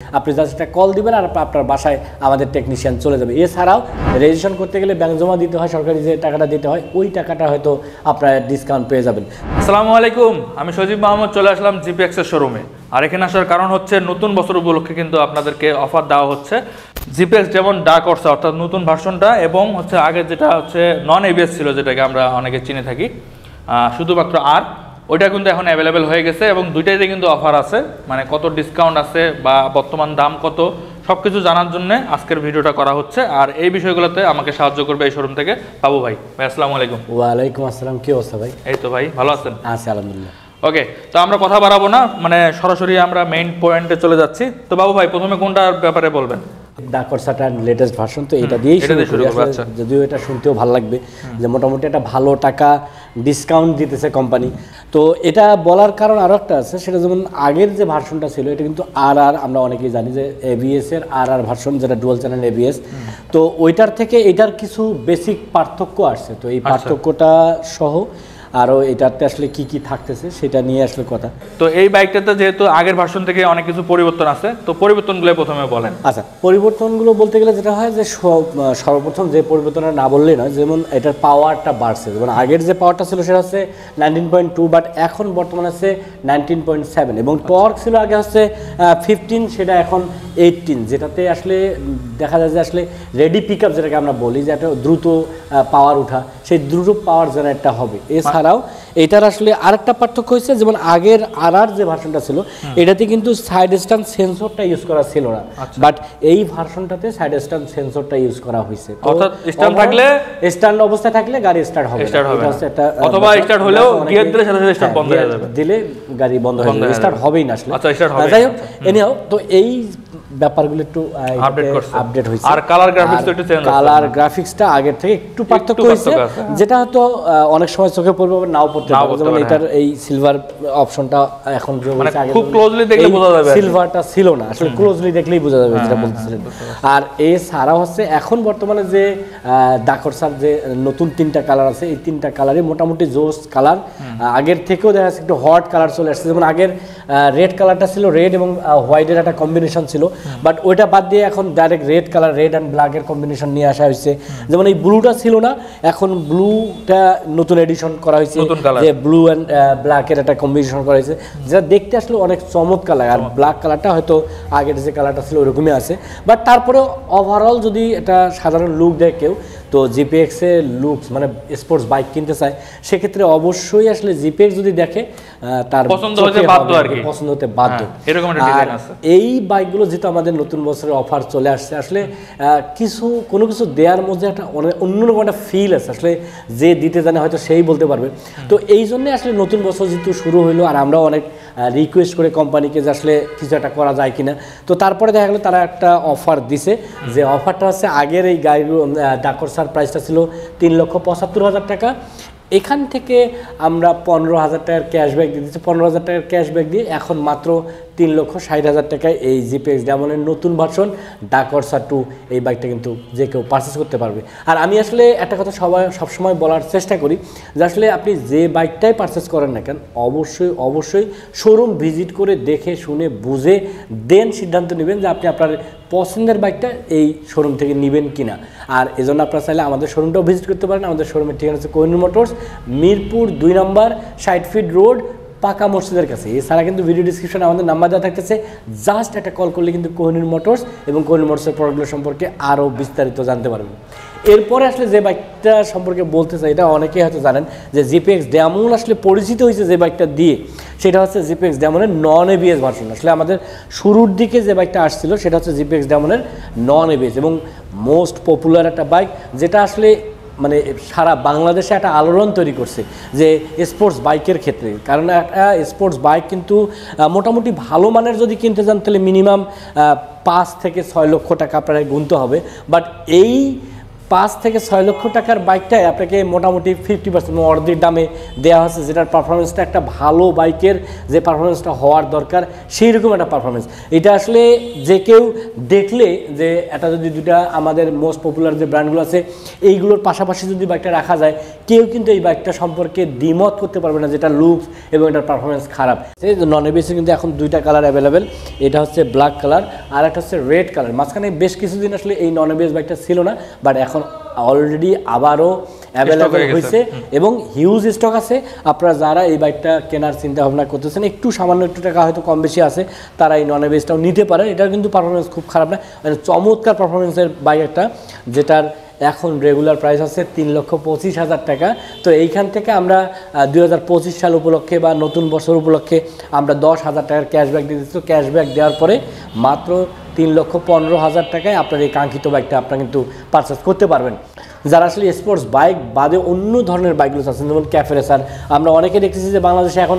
আপনি জাস্ট একটা কল দিবেন আর আপনার বাসায় আমাদের টেকনিশিয়ান চলে যাবে। এছাড়াও রেজিস্ট্রেশন করতে গেলে ব্যাংক জমা দিতে হয়, সরকারি যে টাকাটা দিতে হয় ওই টাকাটা হয়তো আপনারা ডিসকাউন্ট পেয়ে যাবেন। আসসালামু আলাইকুম, আমি সজীব মাহমুদ চলে আসলাম জিপিএক্সের শোরুমে। আর এখানে আসার কারণ হচ্ছে নতুন বছর উপলক্ষে কিন্তু আপনাদেরকে অফার দেওয়া হচ্ছে। জিপিএক্স যেমন ডার্ক হর্সে অর্থাৎ নতুন ভার্সনটা এবং হচ্ছে আগে যেটা হচ্ছে নন এবিএস ছিল, যেটাকে আমরা অনেকে চিনে থাকি শুধুমাত্র আর ওইটা কিন্তু এখন অ্যাভেলেবেল হয়ে গেছে এবং দুইটাইতে কিন্তু অফার আছে। মানে কত ডিসকাউন্ট আছে বা বর্তমান দাম কত সব কিছু জানার জন্য আজকের ভিডিওটা করা হচ্ছে। আর এই বিষয়গুলোতে আমাকে সাহায্য করবে এই শোরুম থেকে বাবু ভাই। ভাই আসসালামু আলাইকুম। ওয়ালাইকুম আসসালাম, কি অবস্থা ভাই? এই তো ভাই, ভালো আছেন? আছি আলহামদুলিল্লাহ। ওকে, তো আমরা কথা বাড়াবো না, মানে সরাসরি আমরা মেইন পয়েন্টে চলে যাচ্ছি। তো বাবু ভাই প্রথমে কোনটার ব্যাপারে বলবেন? ডার্ক হর্সটার লেটেস্ট ভার্সন, তো এটা দিয়েই শুরু করব। আচ্ছা, যদিও এটা শুনতেও ভালো লাগবে যে মোটামুটি একটা ভালো টাকা ডিসকাউন্ট দিতেছে কোম্পানি। তো এটা বলার কারণ আরও একটা আছে, সেটা যেমন আগের যে ভার্সনটা ছিল এটা কিন্তু আমরা অনেকেই জানি যে এবিএস এর ভার্সন, যেটা ডুয়াল চ্যানেল এবিএস। তো ওইটার থেকে এটার কিছু বেসিক পার্থক্য আসছে। তো এই পার্থক্যটা সহ আরও এটাতে আসলে কি কি থাকতেছে সেটা নিয়ে আসলে কথা। তো এই বাইকটাতে যেহেতু আগের ভার্সন থেকে অনেক কিছু পরিবর্তন আছে, তো পরিবর্তনগুলো প্রথমে বলেন। আচ্ছা, পরিবর্তনগুলো বলতে গেলে যেটা হয় যে সর্বপ্রথম যে পরিবর্তনটা না বললেই নয়, যেমন এটার পাওয়ারটা বাড়ছে। যেমন আগের যে পাওয়ারটা ছিল সেটা হচ্ছে 19.2, বাট এখন বর্তমানে আছে 19.7, এবং টর্ক ছিল আগে হচ্ছে 15, সেটা এখন 18, যেটাতে আসলে দেখা যায় যে আসলে রেডি পিক আপ যেটাকে আমরা বলি, যে একটা দ্রুত পাওয়ার উঠা, সেই দ্রুত পাওয়ার জেনারেটটা হবে। এছাড়াও এটার আসলে আরেকটা পার্থক্য হয়েছে, যেমন আগের যে ভার্সনটা ছিল এটাতে কিন্তু সাইড স্ট্যান্ড সেন্সরটা ইউজ করা ছিল না, বাট এই ভার্সনটাতে সাইড স্ট্যান্ড সেন্সরটা ইউজ করা হয়েছে। অর্থাৎ স্ট্যান্ড অবস্থায় থাকলে গাড়ি স্টার্ট হবে, অথবা স্টার্ট হলেও গিয়ার দিলে সাথে সাথে স্টার্ট বন্ধ হয়ে যাবে, দিলে গাড়ি বন্ধ হয়ে যাবে, স্টার্ট হবেই না আসলে। আচ্ছা, স্টার্ট হবে। যাই হোক, এনিহাও তো এই ব্যাপারগুলো একটু আপডেট হয়েছে। আর কালার গ্রাফিক্সটা একটু চেঞ্জ, কালার গ্রাফিক্সটা আগের থেকে একটু পার্থক্য হয়েছে, যেটা হয়তো অনেক সময় চোখে পড়বে আবার নাও পড়তে পারে। যেমন এটার এই সিলভার অপশনটা এখন যোগ হয়েছে, আগে খুব ক্লোজলি দেখলে বোঝা যাবে, সিলভারটা ছিল না, আসলে ক্লোজলি দেখলেই বোঝা যাবে যেটা বলতেছিলেন। আর এছাড়াও হচ্ছে এখন বর্তমানে যে ডার্ক হর্সের যে নতুন 3টা কালার আছে, এই 3টা কালারই মোটামুটি জোস কালার। আগের থেকেও দেখা যাচ্ছে একটু হট কালার চলে আসছে। যেমন আগের রেড কালারটা ছিল, রেড এবং হোয়াইটের একটা কম্বিনেশন ছিল, বাট ওইটা বাদ দিয়ে এখন direct red colour, red and ব্ল্যাকের কম্বিনেশন নিয়ে আসা হয়েছে। যেমন এই ব্লুটা ছিল না, এখন ব্লুটা নতুন এডিশন করা হয়েছে, যে ব্লু অ্যান্ড ব্ল্যাকের একটা কম্বিনেশন করা হয়েছে, যেটা দেখতে আসলে অনেক চমৎকার লাগে। আর ব্ল্যাক কালারটা হয়তো আগের যে কালারটা ছিল ওরকমই আছে, বাট তারপরেও ওভারঅল যদি এটা সাধারণ লুক দেয় কেউ, তো জিপিএক্স এর লুকস মানে স্পোর্টস বাইক কিনতে চায়, সেক্ষেত্রে অবশ্যই আসলে জিপিএক্স যদি দেখে তার পছন্দ হতে বাধ্য। আর এই বাইকগুলো যেহেতু আমাদের নতুন বছরের অফার চলে আসছে, আসলে কোনো কিছু দেওয়ার মধ্যে একটা অন্যরকম একটা ফিল আছে, আসলে যে দিতে জানে হয়তো সেই বলতে পারবে। তো এই জন্যে আসলে নতুন বছর যেহেতু শুরু হইলো, আর আমরাও অনেক রিকোয়েস্ট করে কোম্পানিকে যে আসলে কিছু একটা করা যায় কিনা, তো তারপরে দেখা গেলো তারা একটা অফার দিছে, যে অফারটা হচ্ছে আগের এই গাড়িগুলো ডার্ক হর্সের প্রাইসটা ছিল 3,75,000 টাকা, এখান থেকে আমরা 15,000 টাকার ক্যাশব্যাক দিয়ে দিচ্ছি। 15,000 টাকার ক্যাশব্যাক দিয়ে এখন মাত্র 3,60,000 টাকায় এই জিপিএক্স ডায়মন্ডের নতুন ভার্সন ডার্ক হর্স 2 এই বাইকটা কিন্তু যে কেউ পারচেস করতে পারবে। আর আমি আসলে একটা কথা সবসময় বলার চেষ্টা করি, যে আসলে আপনি যে বাইকটাই পারচেস করেন না কেন, অবশ্যই শোরুম ভিজিট করে দেখে শুনে বুঝে দেন সিদ্ধান্ত নেবেন যে আপনি আপনার পছন্দের বাইকটা এই শোরুম থেকে নেবেন কিনা। আর এজন্য আপনারা চাইলে আমাদের শোরুমটাও ভিজিট করতে পারেন। আমাদের শোরুমের ঠিকানা হচ্ছে কোহিনূর মোটরস, মিরপুর 2 নম্বর 60 ফিট রোড, পাকা মসজিদের কাছে। এছাড়া কিন্তু ভিডিও ডিসক্রিপশনে আমাদের নাম্বার দেওয়া থাকতেছে, জাস্ট একটা কল করলে কিন্তু কোহিনূর মোটরস এবং কোহিনূর মোটরসের প্রোডাক্টগুলো সম্পর্কে আরও বিস্তারিত জানতে পারবেন। এরপরে আসলে যে বাইকটা সম্পর্কে বলতে চাই, এটা অনেকেই হয়তো জানেন যে জিপিএক্স ডায়মন্ড আসলে পরিচিত হয়েছে যে বাইকটা দিয়ে, সেটা হচ্ছে জিপিএক্স ডায়মন্ডের নন এবিএস ভার্সন। আসলে আমাদের শুরুর দিকে যে বাইকটা আসছিল সেটা হচ্ছে জিপিএক্স ডায়মন্ডের নন এবিএস, এবং মোস্ট পপুলার একটা বাইক, যেটা আসলে মানে সারা বাংলাদেশে একটা আলোড়ন তৈরি করছে যে স্পোর্টস বাইকের ক্ষেত্রে। কারণ একটা স্পোর্টস বাইক কিন্তু মোটামুটি ভালো মানের যদি কিনতে যান তাহলে মিনিমাম 5 থেকে 6 লক্ষ টাকা আপনার গুনতে হবে, বাট এই 5 থেকে 6 লক্ষ টাকার বাইকটাই আপনাকে মোটামুটি 50% অর্ধেক দামে দেওয়া হচ্ছে, যেটার পারফরমেন্সটা একটা ভালো বাইকের যে পারফরমেন্সটা হওয়ার দরকার সেই রকম একটা পারফরমেন্স। এটা আসলে যে কেউ দেখলে যে এটা যদি দুটা আমাদের মোস্ট পপুলার যে ব্র্যান্ডগুলো আছে এইগুলোর পাশাপাশি যদি বাইকটা রাখা যায়, কেউ কিন্তু এই বাইকটা সম্পর্কে দ্বিমত করতে পারবে না যেটা লুকস এবং এটার পারফরমেন্স খারাপ। এই নন এবিএসে কিন্তু এখন দুইটা কালার অ্যাভেলেবেল, এটা হচ্ছে ব্ল্যাক কালার আর একটা হচ্ছে রেড কালার। মাঝখানে বেশ কিছুদিন আসলে এই নন এবিএস বাইকটা ছিল না, বাট এখন অলরেডি আবারও অ্যাভেলেবেল হয়েছে এবং হিউজ স্টক আছে। আপনারা যারা এই বাইকটা কেনার চিন্তা ভাবনা করতেছেন, একটু সামান্য একটু টাকা হয়তো কম বেশি আছে, তারা এই নন এবিএসটাও নিতে পারেন। এটার কিন্তু পারফরমেন্স খুব খারাপ না, মানে চমৎকার পারফরমেন্সের বাইক একটা, যেটার এখন রেগুলার প্রাইস আছে 3,25,000 টাকা। তো এইখান থেকে আমরা 2025 সাল উপলক্ষে বা নতুন বছর উপলক্ষে আমরা 10,000 টাকার ক্যাশব্যাক দিয়ে দিচ্ছি। ক্যাশব্যাক দেওয়ার পরে মাত্র 3,15,000 টাকায় আপনার এই কাঙ্ক্ষিত বাইকটা আপনারা কিন্তু পারচেস করতে পারবেন। যারা আসলে স্পোর্টস বাইক বাদে অন্য ধরনের বাইকগুলো আছেন, যেমন ক্যাফে রেসার, আমরা অনেকে দেখতেছি যে বাংলাদেশে এখন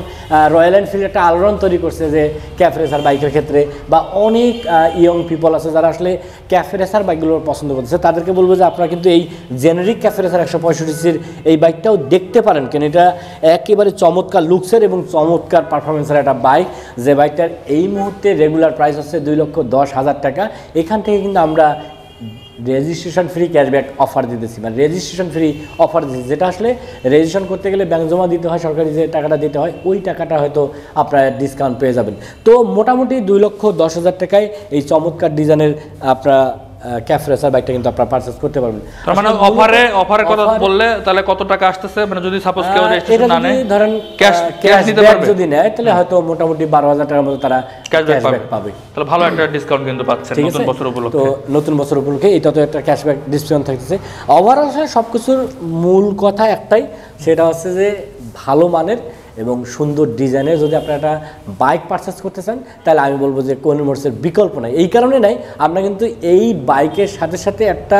রয়্যাল এনফিল্ড একটা আলোড়ন তৈরি করছে যে ক্যাফে রেসার বাইকের ক্ষেত্রে, বা অনেক ইয়ং পিপল আছে যারা আসলে ক্যাফে রেসার বাইকগুলো পছন্দ করতেছে। তাদেরকে বলবো যে আপনারা কিন্তু এই জেনারিক ক্যাফে রেসার 165সির এই বাইকটাও দেখতে পারেন, কেন এটা একেবারে চমৎকার লুকসের এবং চমৎকার পারফরমেন্সের একটা বাইক, যে বাইকটার এই মুহূর্তে রেগুলার প্রাইস হচ্ছে 2,10,000 টাকা। এখান থেকে কিন্তু আমরা রেজিস্ট্রেশন ফ্রি ক্যাশব্যাক অফার দিতেছি, মানে রেজিস্ট্রেশন ফ্রি অফার দিতেছি, যেটা আসলে রেজিস্ট্রেশন করতে গেলে ব্যাংক জমা দিতে হয়, সরকারি যে টাকাটা দিতে হয় ওই টাকাটা হয়তো আপনারা ডিসকাউন্ট পেয়ে যাবেন। তো মোটামুটি 2,10,000 টাকায় এই চমৎকার ডিজাইনের আপনারা ক্যাফে রেসার বাইকটা কিন্তু আপনারা পারচেজ করতে পারবেন। তার মানে অফারের কথা বললে তাহলে কত টাকা আসতেছে, মানে যদি সাপোজ কেউ রেজিস্ট্রেশন না নেয়, ধরেন ক্যাশ নিতে পারবে যদি নেয়, তাহলে হয়তো মোটামুটি 12,000 টাকার মতো তারা ক্যাশব্যাক পাবে। তাহলে ভালো একটা ডিসকাউন্ট কিন্তু পাচ্ছেন নতুন বছর উপলক্ষে। তো নতুন বছর উপলক্ষে এটা তো একটা ক্যাশব্যাক ডিসকাউন্ট থাকতেছে। ওভারঅল সবকিছুর মূল কথা একটাই, সেটা হচ্ছে যে ভালো মানের এবং সুন্দর ডিজাইনের যদি আপনারা একটা বাইক পারচেস করতে চান, তাহলে আমি বলবো যে কোহিনূর মোটরসের বিকল্প নাই। এই কারণে নাই, আমরা কিন্তু এই বাইকের সাথে সাথে একটা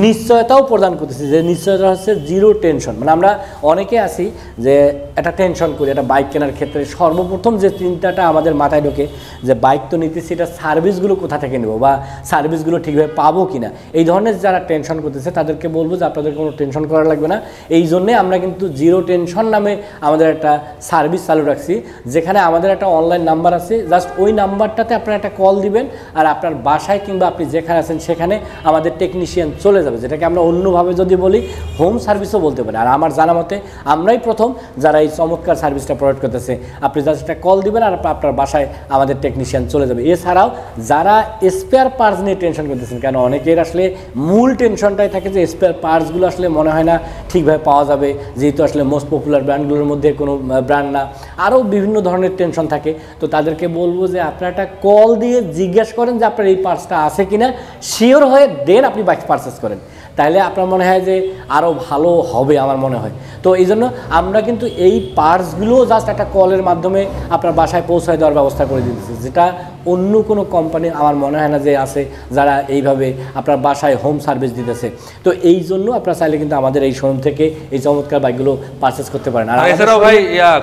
নিশ্চয়তাও প্রদান করতেছি, যে নিশ্চয়তা হচ্ছে জিরো টেনশন। মানে আমরা অনেকে আছি যে একটা টেনশন করি একটা বাইক কেনার ক্ষেত্রে, সর্বপ্রথম যে চিন্তাটা আমাদের মাথায় ঢোকে যে বাইক তো নিতেছি, এটা সার্ভিসগুলো কোথা থেকে নেবো বা সার্ভিসগুলো ঠিকভাবে পাবো কিনা। এই ধরনের যারা টেনশন করতেছে তাদেরকে বলবো যে আপনাদের কোনো টেনশন করা লাগবে না। এই জন্যে আমরা কিন্তু জিরো টেনশন নামে আমাদের একটা সার্ভিস চালু রাখছি, যেখানে আমাদের একটা অনলাইন নাম্বার আছে, জাস্ট ওই নাম্বারটাতে আপনারা একটা কল দিবেন আর আপনার বাসায় কিংবা আপনি যেখানে আছেন সেখানে আমাদের টেকনিশিয়ান চলে যাবে, যেটাকে আমরা অন্যভাবে যদি বলি হোম সার্ভিসও বলতে পারি। আর আমার জানা মতে আমরাই প্রথম যারা এই চমৎকার সার্ভিসটা প্রোভাইড করতেছে। আপনি জাস্ট একটা কল দিবেন আর আপনার বাসায় আমাদের টেকনিশিয়ান চলে যাবে। এছাড়াও যারা স্পেয়ার পার্টস নিয়ে টেনশন করতেছেন, কেন অনেকের আসলে মূল টেনশনটাই থাকে যে স্পেয়ার পার্টসগুলো আসলে মনে হয় না ঠিকভাবে পাওয়া যাবে, যেহেতু আসলে মোস্ট পপুলার ব্র্যান্ডগুলোর মধ্যে কোনো ব্র্যান্ড না, আরও বিভিন্ন ধরনের টেনশন থাকে। তো তাদেরকে বলবো যে আপনারা একটা কল দিয়ে জিজ্ঞাসা করেন যে আপনার এই পার্টসটা আছে কিনা, শিওর হয়ে দেন আপনি বাইক পারচেস করেন, তাহলে আপনার মনে হয় যে আরও ভালো হবে আমার মনে হয়। তো এই জন্য আমরা কিন্তু এই পার্টসগুলো জাস্ট একটা কলের মাধ্যমে আপনার বাসায় পৌঁছায় দেওয়ার ব্যবস্থা করে দিতেছি, যেটা অন্য কোনো কোম্পানি আমার মনে হয় না যে আছে যারা এইভাবে আপনার বাসায় হোম সার্ভিস দিতেছে। তো এই জন্য আপনারা চাইলে কিন্তু আমাদের এই শোরুম থেকে এই চমৎকার বাইকগুলো পারচেস করতে পারেন। আর এছাড়াও ভাই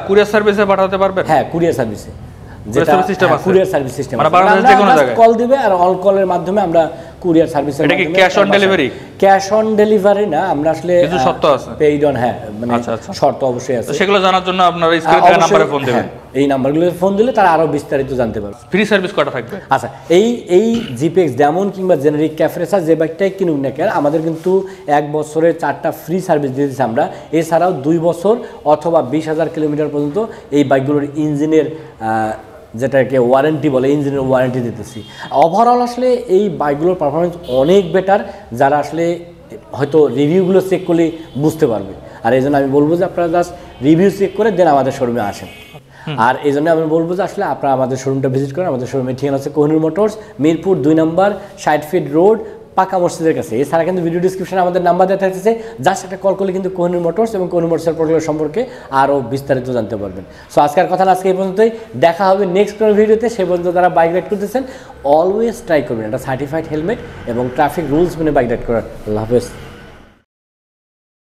কুরিয়ার সার্ভিসে পাঠাতে পারবেন? হ্যাঁ, কুরিয়ার সার্ভিসে, কুরিয়ার সার্ভিস সিস্টেম কল দিবে আর অল কলের মাধ্যমে আমরা কুরিয়ার সার্ভিসের মাধ্যমে। এটা কি cash on delivery? Cash on delivery না, আমরা আসলে কিছু শর্ত আছে, পেইড অন, হ্যাঁ মানে শর্ত অবশ্যই আছে। সেগুলো জানার জন্য আপনারা স্ক্রিনে দেওয়া নম্বরে ফোন দিবেন। এই নাম্বারগুলোতে ফোন দিলে তারা আরো বিস্তারিত জানতে পারবে। ফ্রি সার্ভিস কটা থাকবে? আচ্ছা, এই জিপিএক্স ডেমন কিংবা জেনারিক ক্যাফে রেসার যে বাইকটাই কিনুক না কেন, আমাদের কিন্তু 1 বছরের 4টা ফ্রি সার্ভিস দিয়ে দিচ্ছি আমরা। এছাড়াও 2 বছর অথবা 20,000 কিলোমিটার পর্যন্ত এই বাইকগুলোর ইঞ্জিনের যেটাকে ওয়ারেন্টি বলে, ইঞ্জিনের ওয়ারেন্টি দিতেছি। ওভারঅল আসলে এই বাইকগুলোর পারফরমেন্স অনেক বেটার, যারা আসলে হয়তো রিভিউগুলো চেক করলে বুঝতে পারবে। আর এই জন্য আমি বলবো যে আপনারা জাস্ট রিভিউ চেক করে দেন আমাদের শোরুমে আসেন। আর এই জন্য আমি বলবো যে আসলে আপনারা আমাদের শোরুমটা ভিজিট করেন। আমাদের শোরুমের ঠিকানা হচ্ছে কোহিনূর মোটরস, মিরপুর 2 নম্বর 60 ফিট রোড, পাকা মসজিদের কাছে। এছাড়া কিন্তু ভিডিও ডিসক্রিপশনে আমাদের নাম্বার দেওয়া থাকতেছে, জাস্ট একটা কল করলে কিন্তু কোহিনূর মোটরস এবং কোহিনূর মোটরসের প্রোডাক্ট সম্পর্কে আরও বিস্তারিত জানতে পারবেন। সো আজকের কথা আজকে এই পর্যন্তই, দেখা হবে নেক্সট কোনো ভিডিওতে। সেই পর্যন্ত যারা বাইক রাইড করতেছেন অলওয়েজ ট্রাই করবেন একটা সার্টিফাইড হেলমেট এবং ট্রাফিক রুলস মেনে বাইক রাইড করার। আল্লাহ হাফেজ।